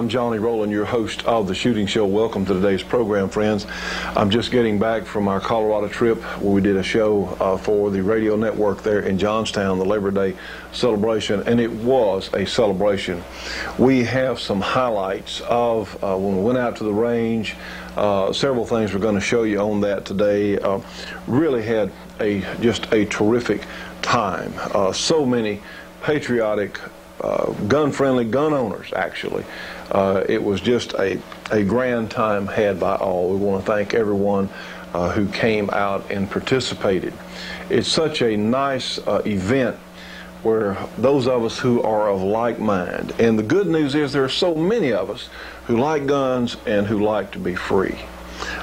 I'm Johnny Rowland, your host of The Shooting Show. Welcome to today's program, friends. I'm just getting back from our Colorado trip where we did a show for the radio network there in Johnstown, the Labor Day celebration, and it was a celebration. We have some highlights of when we went out to the range. Several things we're going to show you on that today. Really had just a terrific time. So many patriotic, gun-friendly gun owners, actually. It was just a grand time had by all. We want to thank everyone who came out and participated. It's such a nice event where those of us who are of like mind, and the good news is there are so many of us who like guns and who like to be free.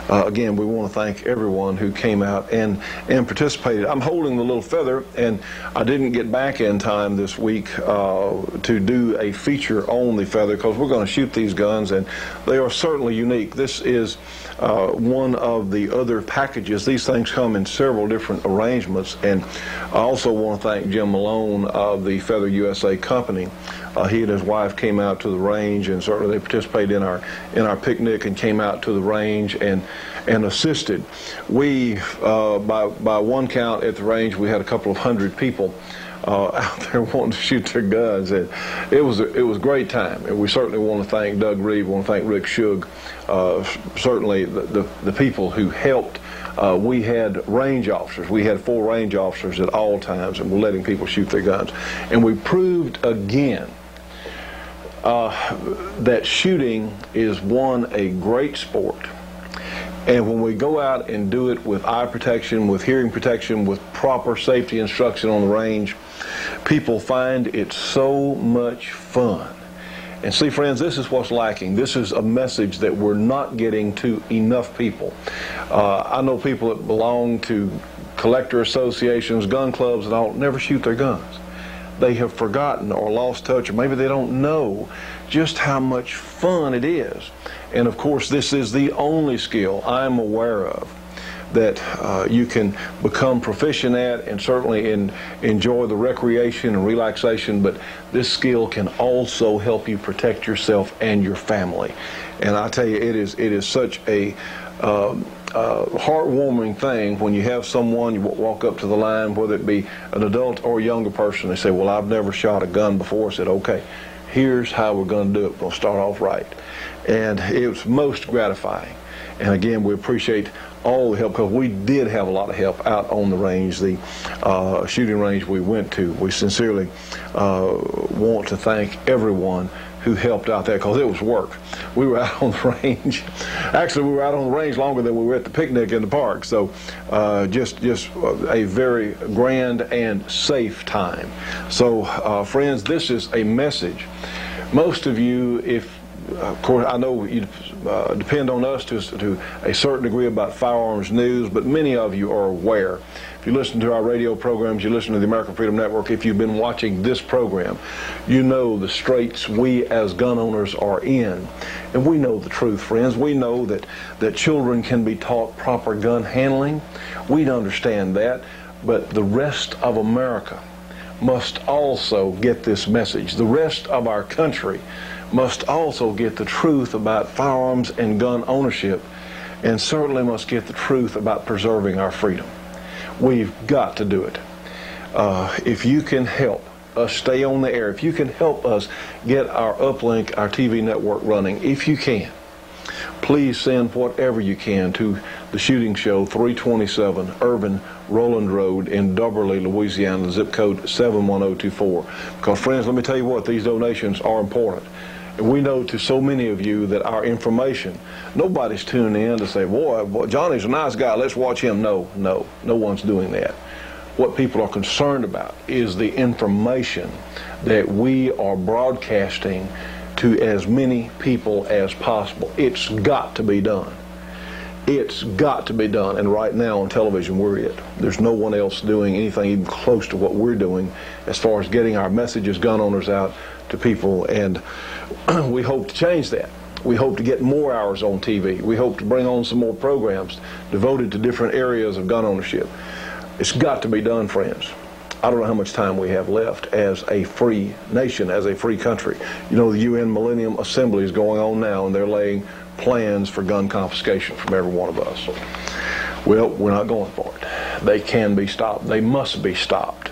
Again, we want to thank everyone who came out and participated. I'm holding the little feather, and I didn't get back in time this week to do a feature on the feather because we're going to shoot these guns, and they are certainly unique. This is one of the other packages. These things come in several different arrangements, and I also want to thank Jim Malone of the Feather USA Company. He and his wife came out to the range, and certainly they participated in our picnic and came out to the range and assisted. We, by one count at the range, we had a couple of hundred people out there wanting to shoot their guns, and it was a great time. And we certainly want to thank Doug Reed, we want to thank Rick Shug, certainly the people who helped. We had range officers. We had 4 range officers at all times, and we're letting people shoot their guns. And we proved again that shooting is a great sport. And when we go out and do it with eye protection, with hearing protection, with proper safety instruction on the range, people find it so much fun. And see, friends, this is what's lacking. This is a message that we're not getting to enough people. I know people that belong to collector associations, gun clubs, and all, never shoot their guns. They have forgotten or lost touch, or maybe they don't know just how much fun it is. And of course, this is the only skill I'm aware of that you can become proficient at and certainly enjoy the recreation and relaxation, but this skill can also help you protect yourself and your family. And I tell you, it is such a heartwarming thing when you have someone, you walk up to the line, whether it be an adult or a younger person, they say, well, I've never shot a gun before. I said, okay, here's how we're going to do it. We're going to start off right. And it was most gratifying. And again, we appreciate all the help, because we did have a lot of help out on the range, the shooting range we went to. We sincerely want to thank everyone who helped out there, because it was work. We were out on the range. Actually, we were out on the range longer than we were at the picnic in the park. So just a very grand and safe time. So friends, this is a message. Most of you, of course, I know you depend on us to a certain degree about firearms news, but many of you are aware. If you listen to our radio programs, you listen to the American Freedom Network, if you've been watching this program, you know the straits we as gun owners are in. And we know the truth, friends. We know that children can be taught proper gun handling. We understand that, but the rest of America must also get this message. The rest of our country must also get the truth about firearms and gun ownership, and certainly must get the truth about preserving our freedom. We've got to do it. If you can help us stay on the air, if you can help us get our uplink, our TV network running, if you can, please send whatever you can to The Shooting Show, 327 Urban Rowland Road in Dubberly, Louisiana, zip code 71024. Because, friends, let me tell you what, these donations are important. And we know to so many of you that our information, nobody's tuning in to say, boy, Johnny's a nice guy, let's watch him. No one's doing that. What people are concerned about is the information that we are broadcasting to as many people as possible. It's got to be done. It's got to be done. And right now on television, we're it. There's no one else doing anything even close to what we're doing as far as getting our messages, gun owners, out to people. And we hope to change that. We hope to get more hours on TV. We hope to bring on some more programs devoted to different areas of gun ownership. It's got to be done, friends. I don't know how much time we have left as a free nation, as a free country. You know, the UN Millennium Assembly is going on now, and they're laying plans for gun confiscation from every one of us. Well, we're not going for it. They can be stopped. They must be stopped.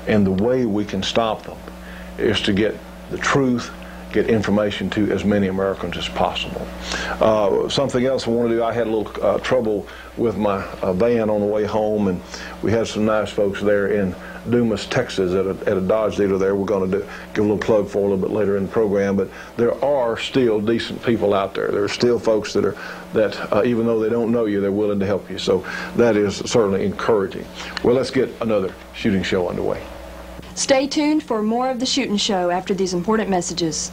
And the way we can stop them is to get the truth, get information to as many Americans as possible. Something else I want to do, I had a little trouble with my van on the way home, and we had some nice folks there in Dumas, Texas at a Dodge dealer there. We're going to give a little plug for a little bit later in the program, but there are still decent people out there. There are still folks that even though they don't know you, they're willing to help you. So that is certainly encouraging. Well, let's get another shooting show underway. Stay tuned for more of the Shootin' Show after these important messages.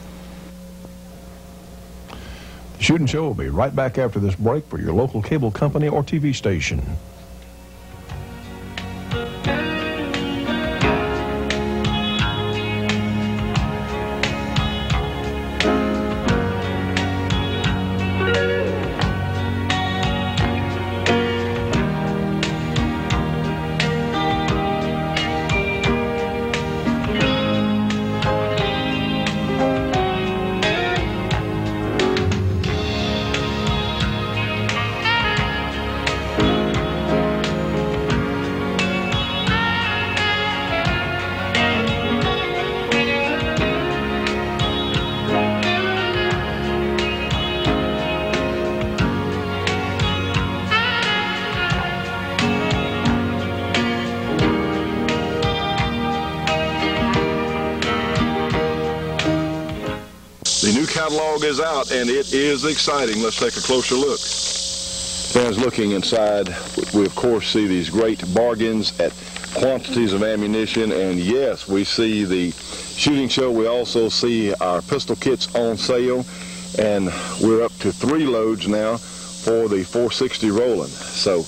The Shootin' Show will be right back after this break for your local cable company or TV station. The new catalog is out, and it is exciting. Let's take a closer look. As looking inside, we of course see these great bargains at quantities of ammunition, and yes, we see the shooting show. We also see our pistol kits on sale, and we're up to 3 loads now for the 460 Rowland. So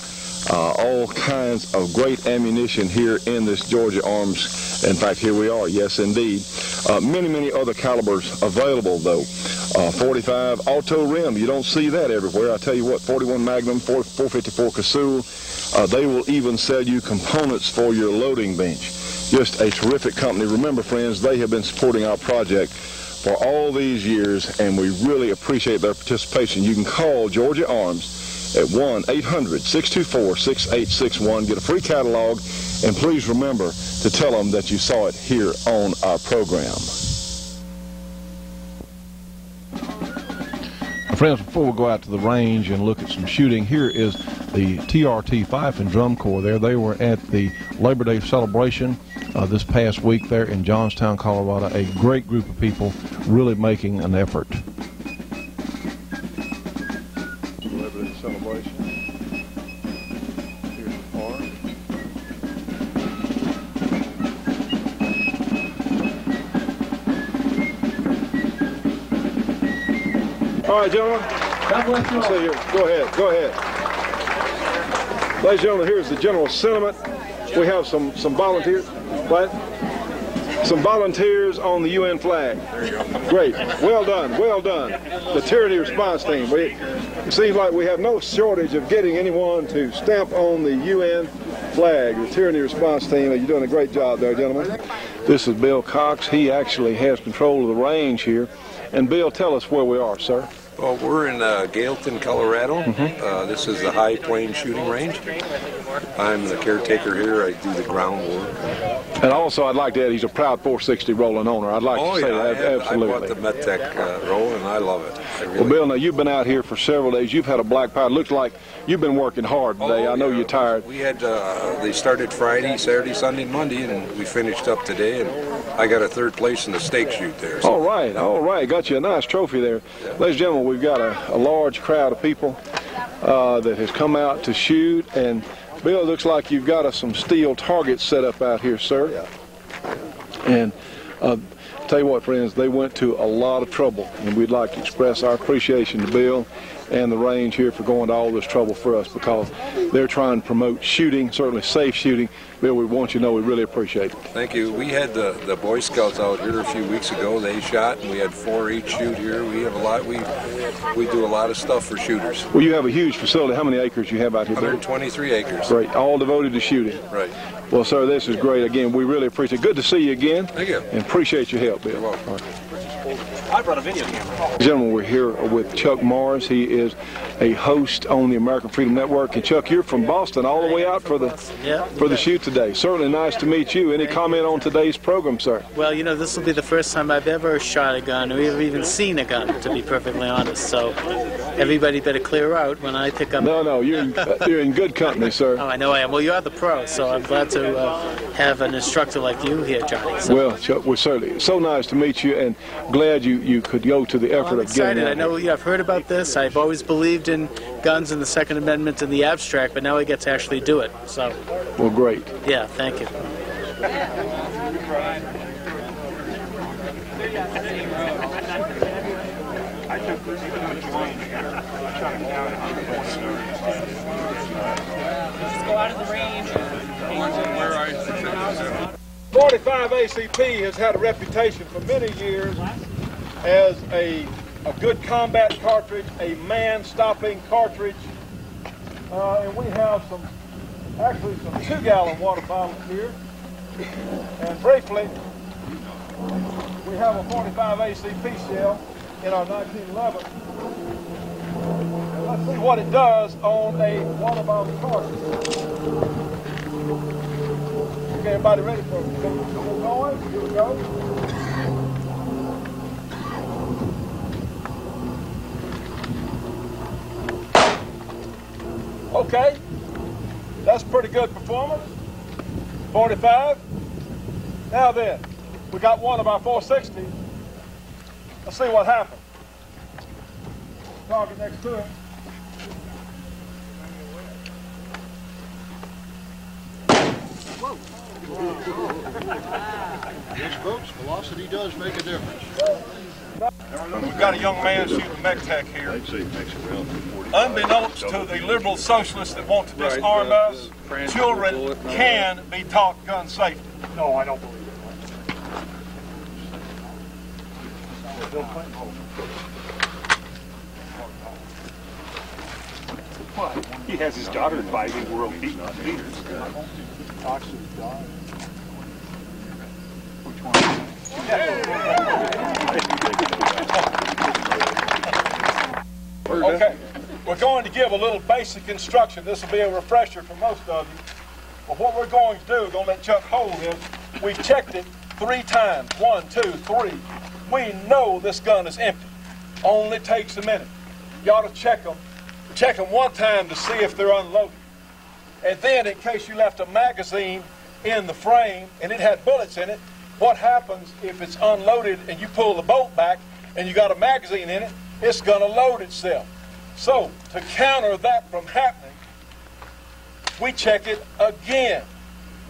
all kinds of great ammunition here in this Georgia Arms. In fact, here we are, yes indeed. Many other calibers available though. 45 auto rim, you don't see that everywhere. I tell you what, 41 Magnum, 454 Casull, they will even sell you components for your loading bench. Just a terrific company. Remember friends, they have been supporting our project for all these years, and we really appreciate their participation. You can call Georgia Arms at 1-800-624-6861. Get a free catalog, and please remember to tell them that you saw it here on our program. Friends, before we go out to the range and look at some shooting, here is the TRT Fife and Drum Corps there. They were at the Labor Day celebration this past week there in Johnstown, Colorado. A great group of people really making an effort. Labor Day celebration. Here's the park. All right, gentlemen. God bless you all. See here. Go ahead. Ladies and gentlemen, here's the general sentiment. We have some volunteers. What? Some volunteers on the UN flag. There you go. Great. Well done. The Tyranny Response Team. It seems like we have no shortage of getting anyone to stamp on the UN flag. The Tyranny Response Team. You're doing a great job there, gentlemen. This is Bill Cox. He actually has control of the range here. And Bill, tell us where we are, sir. Well, we're in Gailton, Colorado. This is the High Plains Shooting Range. I'm the caretaker here. I do the groundwork. And also, I'd like to add, he's a proud 460 Rowland owner. I'd like to say that, absolutely. I bought the Medtech roll, and I love it. Well, Bill, now you've been out here for several days. You've had a black powder. Looks like you've been working hard today. I know you're tired. We had, they started Friday, Saturday, Sunday, Monday, and we finished up today, and I got a 3rd place in the stake shoot there. So. All right. Got you a nice trophy there. Yeah. Ladies and gentlemen, we've got a large crowd of people that has come out to shoot, and Bill, it looks like you've got some steel targets set up out here, sir. Yeah. And Tell you what, friends, they went to a lot of trouble, and we'd like to express our appreciation to Bill and the range here for going to all this trouble for us, because they're trying to promote shooting, certainly safe shooting. Bill, we want you to know we really appreciate it. Thank you. We had the Boy Scouts out here a few weeks ago. They shot, and we had 4-H shoot here. We have a lot. We do a lot of stuff for shooters. Well, you have a huge facility. How many acres you have out here, Bill? 123 acres. Great. All devoted to shooting. Right. Well, sir, this is great. Again, we really appreciate it. Good to see you again. Thank you. And appreciate your help, Bill. You're welcome. All right. I brought a video camera. Gentlemen, we're here with Chuck Morris. He is a host on the American Freedom Network. And Chuck, you're from Boston all the way out for the shoot today. Certainly nice to meet you. Any comment on today's program, sir? Well, you know, this will be the first time I've ever shot a gun or even seen a gun, to be perfectly honest. So everybody better clear out when I pick up. No, you're in good company, sir. Oh, I know I am. Well, you are the pro, so I'm glad to have an instructor like you here, Johnny. So. Well, Chuck, we're certainly so nice to meet you, and glad you could go to the effort I'm of getting excited. out I know I've heard about this. I've always believed in guns and the Second Amendment and the abstract, but now I get to actually do it. So. Well, great. Yeah, thank you. Let's go out of the range. 45 ACP has had a reputation for many years as a good combat cartridge, a man-stopping cartridge, and we have some 2-gallon water bottles here. And briefly, we have a 45 ACP shell in our 1911. And let's see what it does on a water bottle cartridge. Okay, everybody ready for it? We're going. Here we go. Okay, that's pretty good performance. 45. Now then, we got one of our 460. Let's see what happens. Target next to it. Yes, folks, velocity does make a difference. We've got a young man shooting a mech tech here. Unbeknownst to the liberal socialists that want to disarm us, children can be taught gun safety. No, I don't believe it. He has his daughter advising world leaders. Which one? Okay, we're going to give a little basic instruction. This will be a refresher for most of you. But what we're going to do, we're going to let Chuck hold this. We checked it 3 times. 1, 2, 3. We know this gun is empty. Only takes a minute. You ought to check them. Check them 1 time to see if they're unloaded. And then, in case you left a magazine in the frame and it had bullets in it, what happens if it's unloaded and you pull the bolt back and you got a magazine in it? It's going to load itself. So, to counter that from happening, we check it again.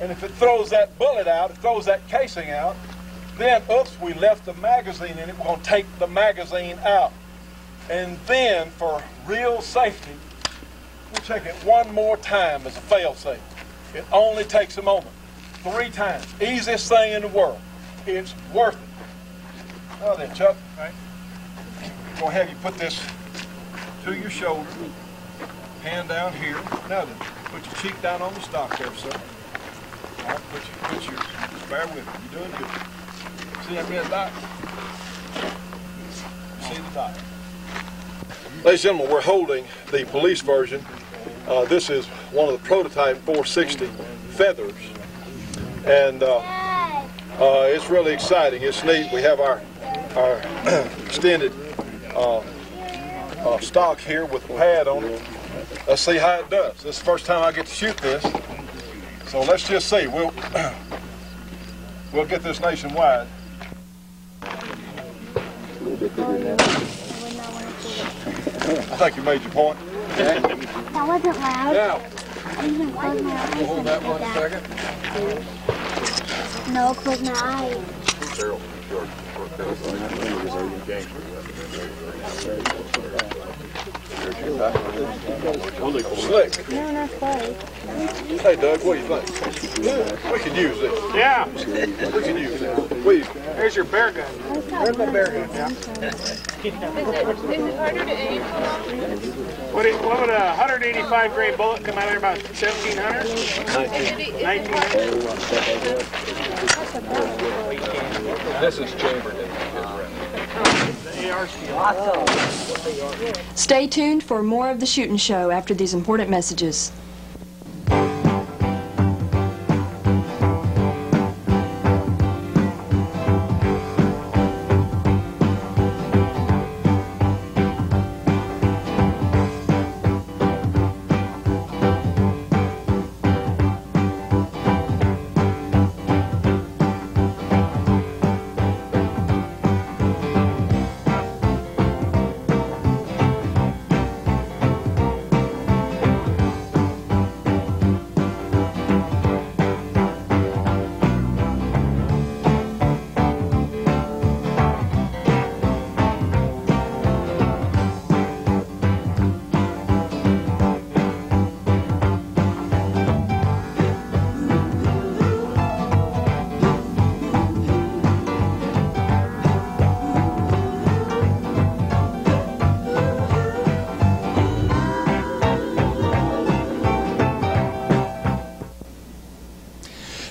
And if it throws that bullet out, it throws that casing out, then, oops, we left the magazine in it. We're going to take the magazine out. And then, for real safety, we check it 1 more time as a fail-safe. It only takes a moment. 3 times. Easiest thing in the world. It's worth it. Now then, Chuck, right? I'm going to have you put this to your shoulder, hand down here. Now then, put your cheek down on the stock there, sir. All right, put your, just bear with me. You're doing good. See that red dot? See the dot. Ladies and gentlemen, we're holding the police version. This is one of the prototype 460 feathers. And it's really exciting. It's neat. We have our extended stock here with a pad on it. Let's see how it does. This is the first time I get to shoot this. So let's just see. We'll get this nationwide. I think you made your point. That wasn't loud. Now, I even closed my eyes. hold that 1 second. No, close my eyes. Slick. No, not quite. Hey, Doug, what do you think? We can use this. Yeah. We can use this. There's your bear gun. Where's my bear gun? Yeah. Is it harder to aim? What would a 185 grain bullet come out of there, about 1,700? 1,900? This is chambered in. Stay tuned for more of the Shootin' Show after these important messages.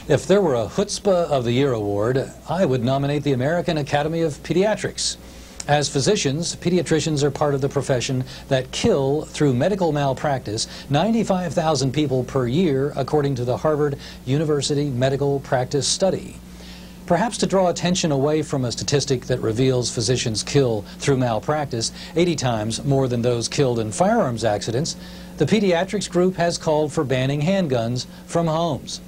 If there were a Chutzpah of the Year award, I would nominate the American Academy of Pediatrics. As physicians, pediatricians are part of the profession that kill, through medical malpractice, 95,000 people per year, according to the Harvard University Medical Practice Study. Perhaps to draw attention away from a statistic that reveals physicians kill through malpractice 80 times more than those killed in firearms accidents, the pediatrics group has called for banning handguns from homes.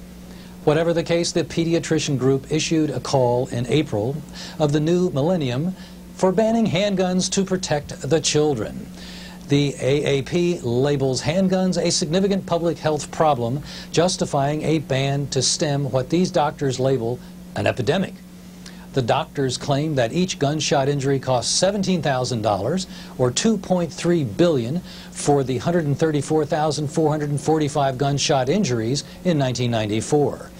Whatever the case, the pediatrician group issued a call in April of the new millennium for banning handguns to protect the children. The AAP labels handguns a significant public health problem, justifying a ban to stem what these doctors label an epidemic. The doctors claim that each gunshot injury costs $17,000 or $2.3 billion for the 134,445 gunshot injuries in 1994.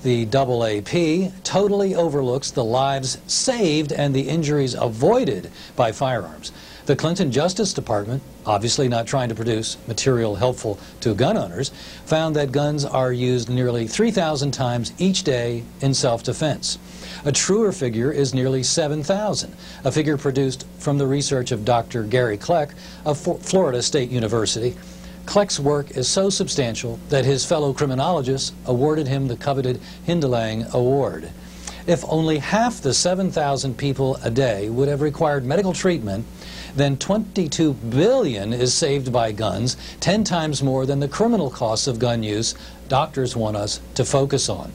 The AAP totally overlooks the lives saved and the injuries avoided by firearms. The Clinton Justice Department, obviously not trying to produce material helpful to gun owners, found that guns are used nearly 3,000 times each day in self-defense. A truer figure is nearly 7,000, a figure produced from the research of Dr. Gary Kleck of Florida State University. Kleck's work is so substantial that his fellow criminologists awarded him the coveted Hindelang Award. If only half the 7,000 people a day would have required medical treatment, then $22 billion is saved by guns, 10 times more than the criminal costs of gun use doctors want us to focus on.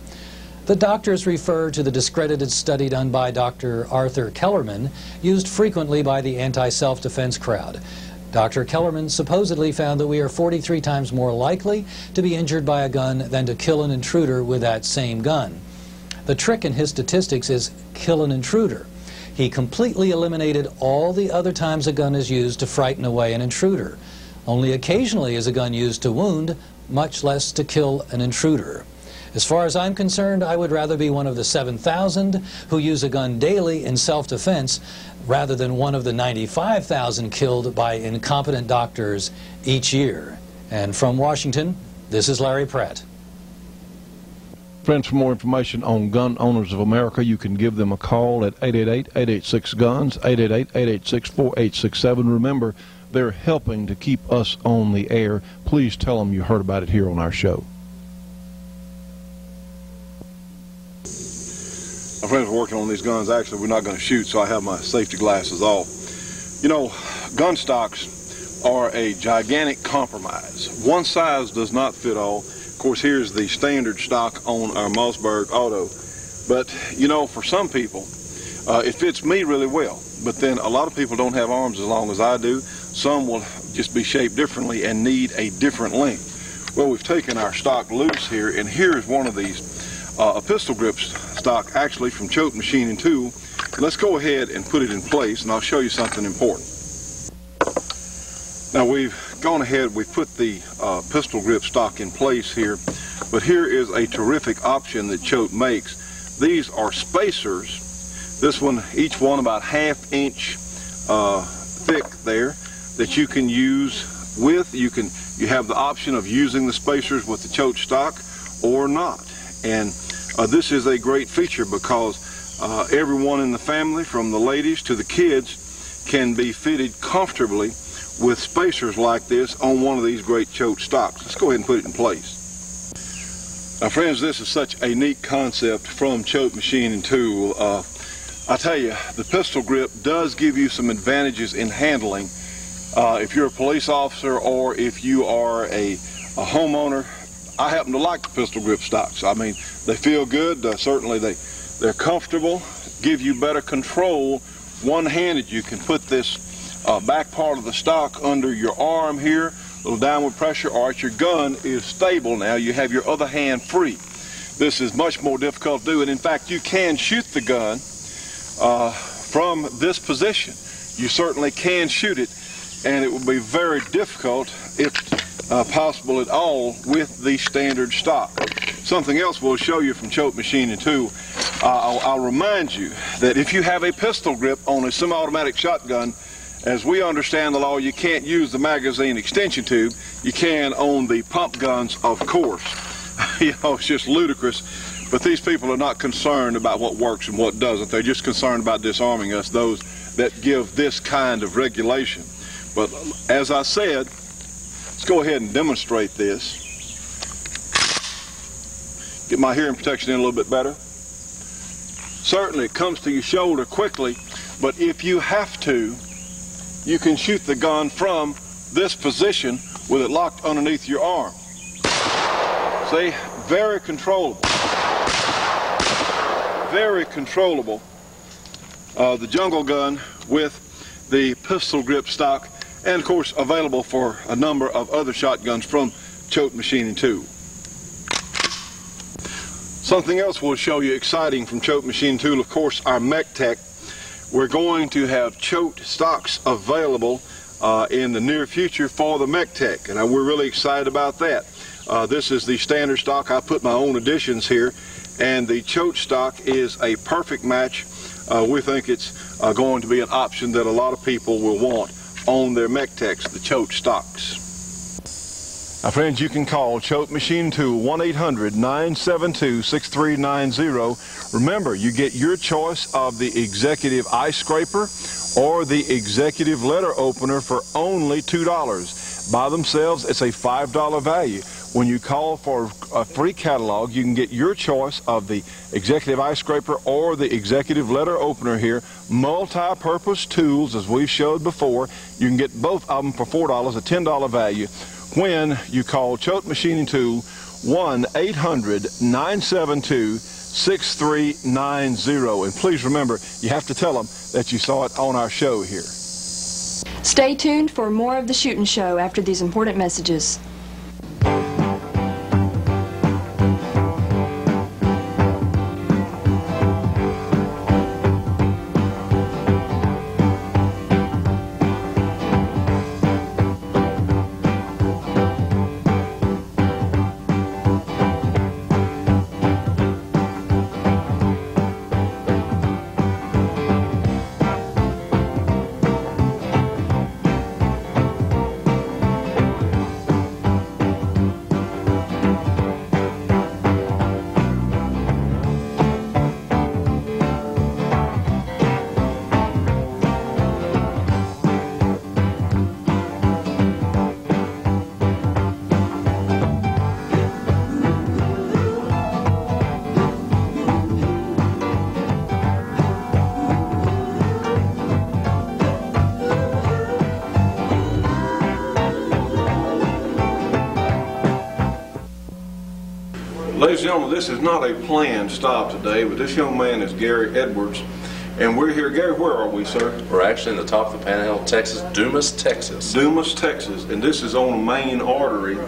The doctors refer to the discredited study done by Dr. Arthur Kellerman, used frequently by the anti-self-defense crowd. Dr. Kellerman supposedly found that we are 43 times more likely to be injured by a gun than to kill an intruder with that same gun. The trick in his statistics is kill an intruder. He completely eliminated all the other times a gun is used to frighten away an intruder. Only occasionally is a gun used to wound, much less to kill an intruder. As far as I'm concerned, I would rather be one of the 7,000 who use a gun daily in self-defense rather than one of the 95,000 killed by incompetent doctors each year. And from Washington, this is Larry Pratt. Friends, for more information on Gun Owners of America, you can give them a call at 888-886-GUNS, 888-886-4867. Remember, they're helping to keep us on the air. Please tell them you heard about it here on our show. My friends are working on these guns. Actually, we're not going to shoot, so I have my safety glasses off. You know, gun stocks are a gigantic compromise. One size does not fit all. Of course, here's the standard stock on our Mossberg Auto. But, you know, for some people, it fits me really well. But then a lot of people don't have arms as long as I do. Some will just be shaped differently and need a different length. Well, we've taken our stock loose here, and here's one of these. A pistol grip stock, actually from Choate Machining Tool. let's go ahead and put it in place, and I'll show you something important. Now we've gone ahead, we've put the pistol grip stock in place here, but here is a terrific option that Choate makes. These are spacers. This one, each one about ½ inch thick there, that you can use with. You have the option of using the spacers with the Choate stock or not. And this is a great feature because everyone in the family, from the ladies to the kids, can be fitted comfortably with spacers like this on one of these great Choate stocks. Let's go ahead and put it in place. Now friends, this is such a neat concept from Choate Machine and Tool. I tell you, the pistol grip does give you some advantages in handling. If you're a police officer or if you are a homeowner, I happen to like the pistol grip stocks. I mean, they feel good. Certainly they're comfortable, give you better control. One-handed, you can put this back part of the stock under your arm here, a little downward pressure, or your gun is stable now. You have your other hand free. This is much more difficult to do, and in fact, you can shoot the gun from this position. You certainly can shoot it, and it will be very difficult, if possible at all, with the standard stock. Something else we'll show you from Choate Machine and Tool. I'll remind you that if you have a pistol grip on a semi-automatic shotgun, as we understand the law, you can't use the magazine extension tube. You can on the pump guns, of course. You know, it's just ludicrous. But these people are not concerned about what works and what doesn't. They're just concerned about disarming us, those that give this kind of regulation. But as I said, let's go ahead and demonstrate this. Get my hearing protection in a little bit better. Certainly it comes to your shoulder quickly, but if you have to, you can shoot the gun from this position with it locked underneath your arm. See, very controllable. Very controllable. The jungle gun with the pistol grip stock, and of course available for a number of other shotguns from Choate Machine and Tool. Something else we'll show you exciting from Choate Machine and Tool, of course, our Mech Tech. We're going to have Choate stocks available in the near future for the Mech Tech, and we're really excited about that. This is the standard stock. I put my own additions here, and the Choate stock is a perfect match. We think it's going to be an option that a lot of people will want on their Mech Techs, the Choate stocks. Now friends, you can call Choate Machine Tool 1-800-972-6390. Remember, you get your choice of the executive ice scraper or the executive letter opener for only $2. By themselves, it's a $5 value. When you call for a free catalog, you can get your choice of the executive ice scraper or the executive letter opener here. Multi-purpose tools, as we've showed before. You can get both of them for $4, a $10 value, when you call Choate Machine and Tool 1-800-972-6390. And please remember, you have to tell them that you saw it on our show here. Stay tuned for more of the Shootin' Show after these important messages. Ladies and gentlemen, this is not a planned stop today, but this young man is Gary Edwards, and we're here. Gary, where are we, sir? We're actually in the top of the Panhandle, Texas, Dumas, Texas. Dumas, Texas, and this is on the main artery,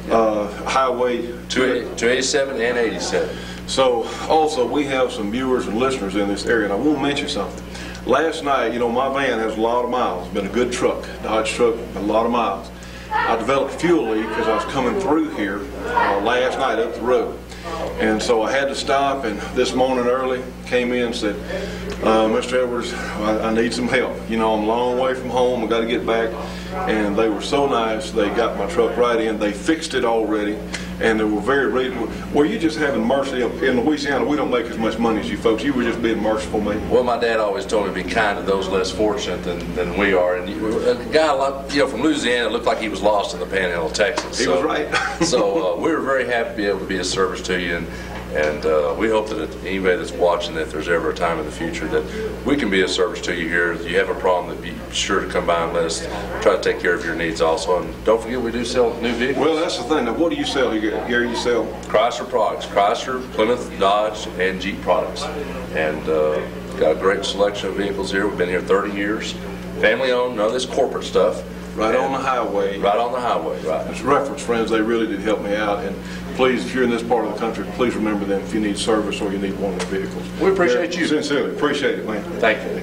Highway 287 and 87. So also we have some viewers and listeners in this area, and I want to mention something. Last night, you know, my van has a lot of miles. It's been a good truck, Dodge truck, a lot of miles. I developed a fuel leak because I was coming through here last night up the road. And so I had to stop, and this morning early came in and said, Mr. Edwards, I need some help. You know, I'm a long way from home. I got to get back. And they were so nice. They got my truck right in. They fixed it already, and they were very reasonable. Well, you just having mercy. In Louisiana, we don't make as much money as you folks. You were just being merciful, man. Well, my dad always told me to be kind to those less fortunate than we are. And a guy like, you know, from Louisiana looked like he was lost in the Panhandle of Texas. He was right. So we were very happy to be able to be of service to you, and we hope that anybody that's watching, if there's ever a time in the future that we can be of service to you here. If you have a problem, be sure to come by and let us try to take care of your needs also. And don't forget, we do sell new vehicles. Well, that's the thing. Now, what do you sell here? Here you sell Chrysler products, Chrysler, Plymouth, Dodge, and Jeep products. And got a great selection of vehicles here. We've been here 30 years. Family owned, none of this corporate stuff. Right on the highway. Right on the highway, right. As reference friends, they really did help me out. And please, if you're in this part of the country, please remember them if you need service or you need one of the vehicles. We appreciate you. Sincerely, appreciate it, man. Thank you.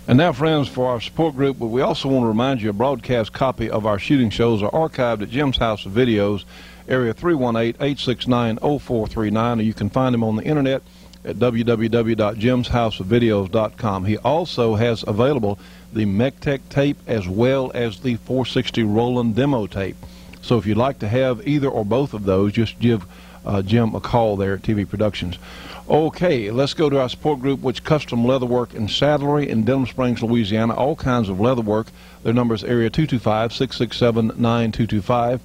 And now, friends, for our support group, we also want to remind you a broadcast copy of our shooting shows are archived at Jim's House of Videos, area 318-869-0439, or you can find them on the internet at www.jimshouseofvideos.com. He also has available the MechTech tape as well as the 460 Rowland demo tape. So if you'd like to have either or both of those, just give Jim a call there at TV Productions. Okay, let's go to our support group, which Custom Leatherwork and Saddlery in Denham Springs, Louisiana. All kinds of leatherwork. Their number is area 225-667-9225.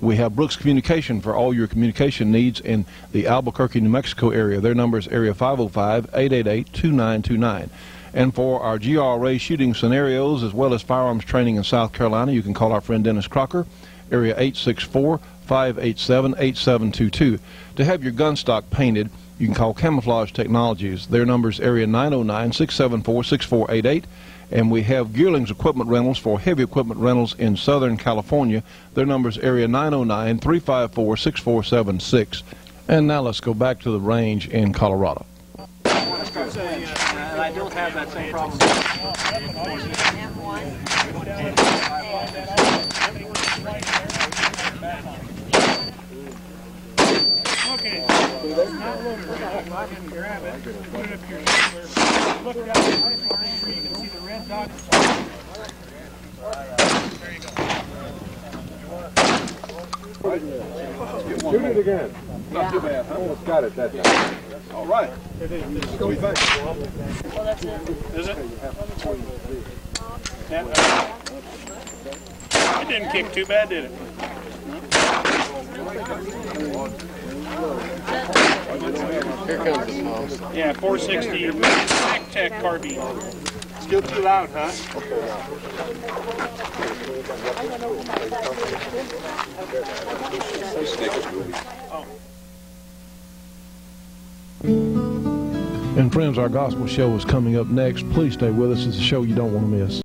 We have Brooks Communication for all your communication needs in the Albuquerque, New Mexico area. Their number is area 505-888-2929. And for our GRA shooting scenarios as well as firearms training in South Carolina, you can call our friend Dennis Crocker, area 864-587-8722. To have your gun stock painted, you can call Camouflage Technologies. Their number is area 909-674-6488. And we have Gearlings Equipment Rentals for heavy equipment rentals in Southern California. Their number is area 909-354-6476. And now let's go back to the range in Colorado. I don't have that same problem. Okay. Not loaded. I can grab it, put it up your shoulder. Look down the rifle, make sure you can see the red dot. There you go. Shoot it again. Not too bad. I almost got it that time. All right. What do you think? Well, that's it. Is it? It didn't kick too bad, did it? Here comes the mouse. Yeah, 460 MechTech carbine. Still too loud, huh? And friends, our gospel show is coming up next. Please stay with us. It's a show you don't want to miss.